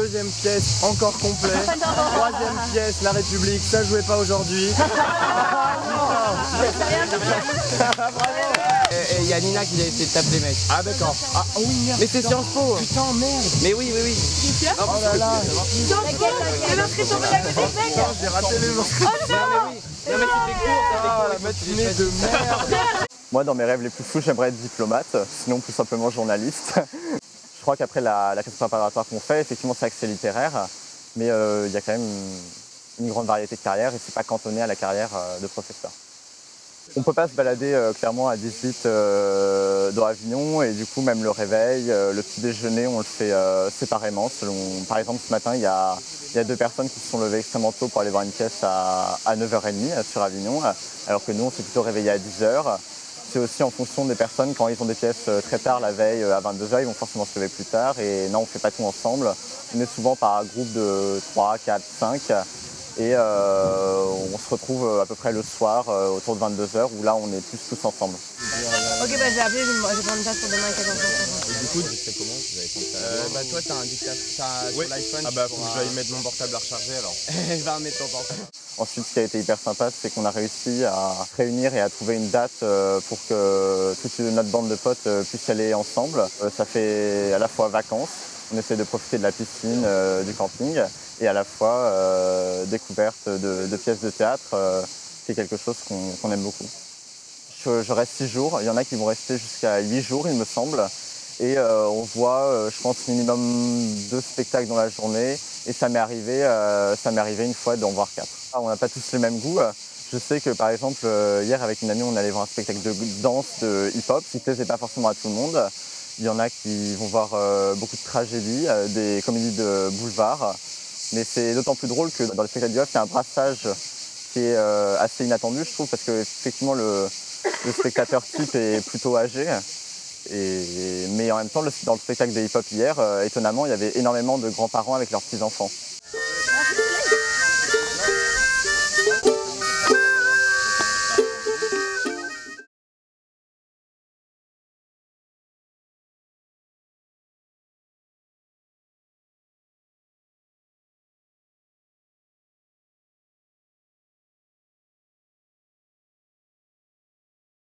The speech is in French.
Deuxième pièce, encore complet. Troisième pièce, La République, ça jouait pas aujourd'hui. Et il y a Nina qui a essayé de taper les mecs. Ah d'accord. Ah oui, merde. Mais c'est Sciences Po. Putain, merde. Mais oui, oui, oui. Oh là là. Putain, j'ai raté les inscriptions. Non mais c'était court, Ah, la matinée de merde. Moi, dans mes rêves les plus fous, j'aimerais être diplomate, sinon tout simplement journaliste. Je crois qu'après la classe préparatoire qu'on fait, effectivement, c'est axé littéraire, mais il y a quand même une grande variété de carrières et c'est pas cantonné à la carrière de professeur. On ne peut pas se balader clairement à 18 dans Avignon et du coup même le réveil, le petit déjeuner, on le fait séparément. Par exemple ce matin il y a 2 personnes qui se sont levées extrêmement tôt pour aller voir une pièce à 9h30 sur Avignon, alors que nous on s'est plutôt réveillés à 10h. C'est aussi en fonction des personnes, quand ils ont des pièces très tard la veille à 22h, ils vont forcément se lever plus tard et non on ne fait pas tout ensemble. On est souvent par groupe de 3, 4, 5. Et on se retrouve à peu près le soir autour de 22h où là on est plus tous ensemble. Ok, bah j'ai appelé, je vais prendre une place pour demain à 14h. Et du coup, tu fais comment? Vous avez prendre Bah toi t'as un dictateur sur l'iPhone. Ah bah faut que j'aille mettre mon portable à recharger alors. Va mettre ton portable. Ensuite, ce qui a été hyper sympa, c'est qu'on a réussi à se réunir et à trouver une date pour que toute notre bande de potes puisse aller ensemble. Ça fait à la fois vacances, on essaie de profiter de la piscine, du camping, et à la fois découverte de pièces de théâtre, qui est quelque chose qu'on aime beaucoup. Je reste 6 jours, il y en a qui vont rester jusqu'à 8 jours, il me semble. Et on voit, je pense, minimum 2 spectacles dans la journée. Et ça m'est arrivé une fois d'en voir 4. On n'a pas tous le même goût. Je sais que par exemple, hier avec une amie, on allait voir un spectacle de danse, de hip-hop, qui ne plaisait pas forcément à tout le monde. Il y en a qui vont voir beaucoup de tragédies, des comédies de boulevard. Mais c'est d'autant plus drôle que dans le spectacle de hip-hop, il y a un brassage qui est assez inattendu, je trouve, parce que effectivement le spectateur type est plutôt âgé. Mais en même temps, dans le spectacle de hip-hop hier, étonnamment, il y avait énormément de grands-parents avec leurs petits-enfants.